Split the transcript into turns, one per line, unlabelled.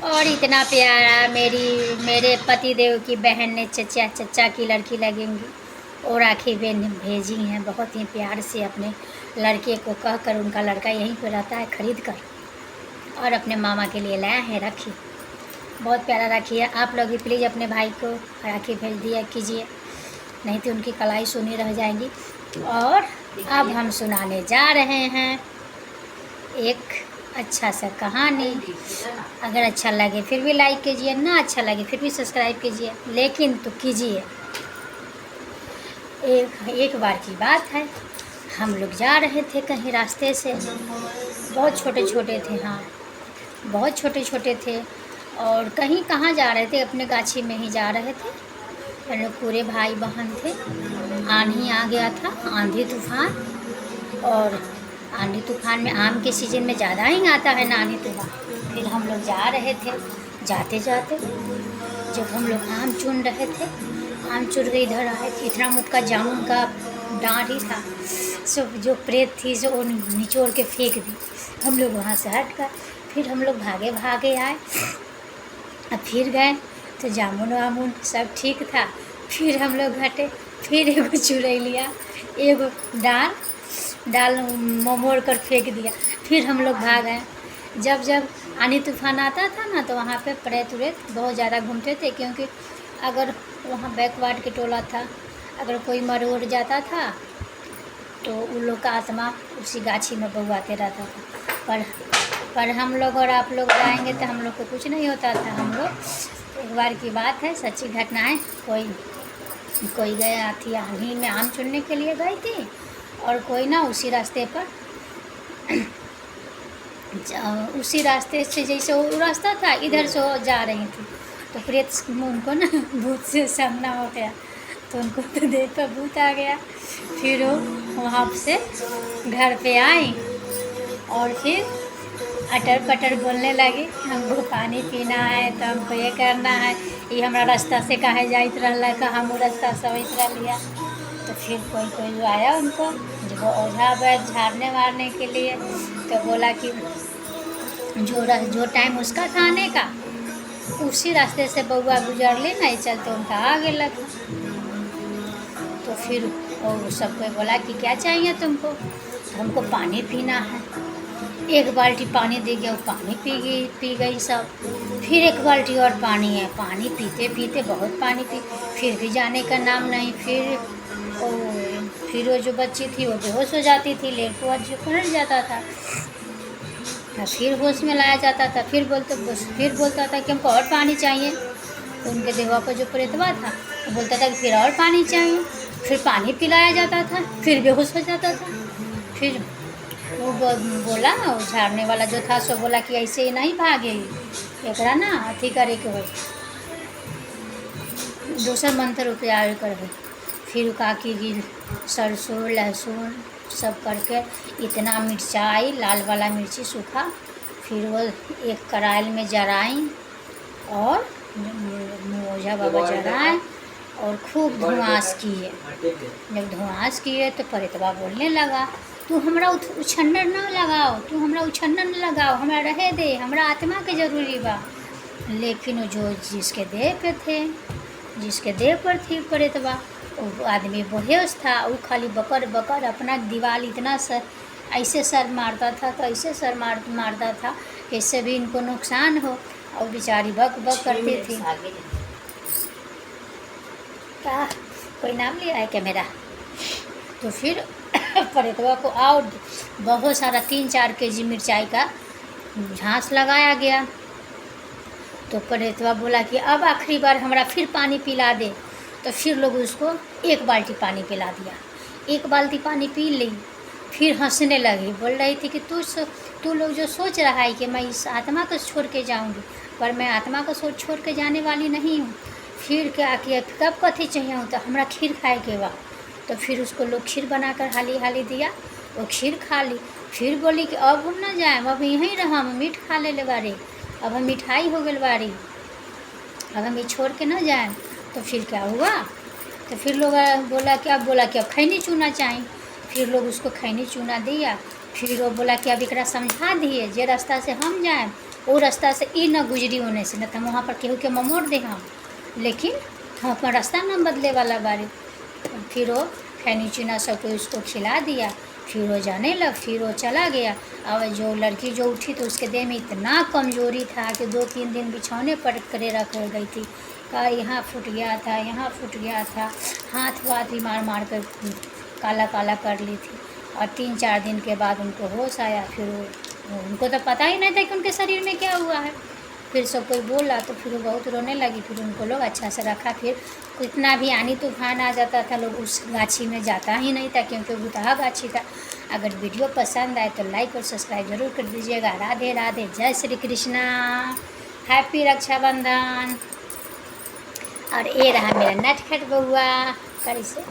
और इतना प्यारा मेरे पति देव की बहन ने चचा की लड़की लगेंगी और राखी बहन भेजी हैं बहुत ही प्यार से अपने लड़के को कहकर। उनका लड़का यहीं पर रहता है खरीद कर, और अपने मामा के लिए लाया है राखी। बहुत प्यारा राखी है। आप लोग भी प्लीज़ अपने भाई को राखी भेज दिया कीजिए, नहीं तो उनकी कलाई सुनी रह जाएंगी। और अब हम सुनाने जा रहे हैं एक अच्छा सा कहानी। अगर अच्छा लगे फिर भी लाइक कीजिए, ना अच्छा लगे फिर भी सब्सक्राइब कीजिए, लेकिन तो कीजिए। एक बार की बात है, हम लोग जा रहे थे कहीं रास्ते से, बहुत छोटे छोटे थे, हाँ बहुत छोटे छोटे थे, और कहीं कहाँ जा रहे थे, अपने गाछी में ही जा रहे थे। हम लोग पूरे भाई बहन थे। आंधी आ गया था, आंधी तूफान, और आंधी तूफान में आम के सीज़न में ज़्यादा ही आता है ना आंधी तूफान। फिर हम लोग जा रहे थे, जाते जाते जब हम लोग आम चुन रहे थे, आम चुन के इधर आए, इतना मुटका जामुन का डांट ही था, सब जो प्रेत थी जो निचोड़ के फेंक दी। हम लोग वहाँ से हट कर फिर हम लोग भागे भागे आए। अब फिर गए तो जामुन वामुन सब ठीक था। फिर हम लोग हटे, फिर एगो चुरई लिया, एगो डाल मोड़ कर फेंक दिया। फिर हम लोग भाग गए। जब आंधी तूफान आता था ना, तो वहाँ पे प्रेत उरेत बहुत ज़्यादा घूमते थे, क्योंकि अगर वहाँ बैकवार्ड के टोला था, अगर कोई मर उड़ जाता था तो उन लोग का आत्मा उसी गाछी में बउआते रहता था। पर हम लोग और आप लोग जाएंगे तो हम लोग को कुछ नहीं होता था। हम लोग, एक बार की बात है, सच्ची घटना है, कोई गया थी आंधी में आम चुनने के लिए गई थी, और कोई ना उसी रास्ते पर उसी रास्ते से, जैसे वो रास्ता था इधर से वो जा रही थी, तो प्रेत उनको ना भूत से सामना हो गया, तो उनको तो देह पर भूत आ गया। फिर वो वहाँ से घर पे आई और फिर अटर पटर बोलने लगी, हमको पानी पीना है, तो हमको ये करना है, ये हमारा रास्ता से कहे जाइत रहला का, हम वो रास्ता से वैत रह लिया। तो फिर कोई जो आया उनको, जो ओझा वैद्य झाड़ने मारने के लिए, तो बोला कि जो टाइम उसका था आने का, उसी रास्ते से बउआ गुजर ले, नहीं चलते उनका आगे लगा। तो फिर और सबको बोला कि क्या चाहिए तुमको, तो हमको पानी पीना है। एक बाल्टी पानी दे गया, वो पानी पी गई सब। फिर एक बाल्टी और पानी है, पानी पीते पीते बहुत पानी पी, फिर भी जाने का नाम नहीं। फिर वो जो बच्ची थी वो बेहोश हो जाती थी, लेट को जो पलट जाता था, फिर होश में लाया जाता था। फिर बोलता था कि हमको और पानी चाहिए। तो उनके देवा पर जो प्रेतवा था वो बोलता था कि फिर और पानी चाहिए। फिर पानी पिलाया जाता था, फिर बेहोश हो जाता था। फिर वो बोला, वो झाड़ने वाला जो था सो बोला कि ऐसे ही नहीं भागेगी, एकरा ना अथी करे के हो, दूसर मंत्र उपयोग कर। फिर काकी की सरसों लहसुन सब करके, इतना मिर्चाई, लाल वाला मिर्ची सूखा, फिर वो एक कराइल में जराई और ओझा बाबा जराए और खूब धुआंस किए। जब धुआंस किए तो प्रेतवा बोलने लगा, तू हमरा उछन्नर ना लगाओ, तू हमरा उछन्नर न लगाओ, हमरा रहे दे, हमरा आत्मा के जरूरी बा। लेकिन वो जो जिसके देह पर थी प्रेतवा, वो आदमी बेहोश था। वो खाली बकर अपना दीवार इतना ऐसे सर मारता था, तो ऐसे सर मारता था कि इससे भी इनको नुकसान हो, और बेचारी बक करती थी। क्या कोई नाम लिया है क्या मेरा? तो फिर प्रेतवा को और बहुत सारा 3-4 केजी मिर्चाई का झांस लगाया गया। तो प्रेतवा बोला कि अब आखिरी बार हमरा फिर पानी पिला दे। तो फिर लोग उसको 1 बाल्टी पानी पिला दिया। 1 बाल्टी पानी पी ली, फिर हंसने लगी, बोल रही थी कि तू लोग जो सोच रहा है कि मैं इस आत्मा को छोड़ के जाऊंगी, पर मैं आत्मा को छोड़ के जाने वाली नहीं हूँ। फिर क्या किया, कब कथी चाहिए हो, तो हमरा खीर खाए के बा। तो फिर उसको लोग खीर बनाकर हाली दिया, वो खीर खा ली। फिर बोली कि अब हम ना जाए, अब यहीं रह, हम मीठ खा ले बारी, अब हम मिठाई हो गई बारी, अब हम ये छोड़ के ना जाए। तो फिर क्या हुआ, तो फिर लोग बोला कि अब खैनी चूना चाहिए। फिर लोग उसको खैनी चूना दिया। फिर वो बोला कि अब एकरा समझा दिए, जे रास्ता से हम जाए वो रास्ता से ई न गुजरी होने से, न तो हम वहाँ पर केहू के मोड़ दे हम, लेकिन हम अपना रास्ता न बदले वाला बारी। फिर वो खैनी चुना सब कोई उसको खिला दिया, फिर वो जाने लग, फिर वो चला गया। और जो लड़की जो उठी तो उसके देह में इतना कमज़ोरी था कि 2-3 दिन बिछौने पर करे रख गई थी। का यहाँ फूट गया था, यहाँ फूट गया था, हाथ वाथ भी मार मार कर काला काला कर ली थी। और 3-4 दिन के बाद उनको होश आया। फिर उनको तो पता ही नहीं था कि उनके शरीर में क्या हुआ है। फिर सब कोई बोला तो फिर वो बहुत रोने लगी। फिर उनको लोग अच्छा से रखा। फिर कितना भी आनी तूफान आ जाता था, लोग उस गाछी में जाता ही नहीं था, क्योंकि भुतहा गाछी था। अगर वीडियो पसंद आए तो लाइक और सब्सक्राइब ज़रूर कर दीजिएगा। राधे राधे, जय श्री कृष्णा, हैप्पी रक्षाबंधन। और ये रहा मेरा नटखट बउआ, कर इसे।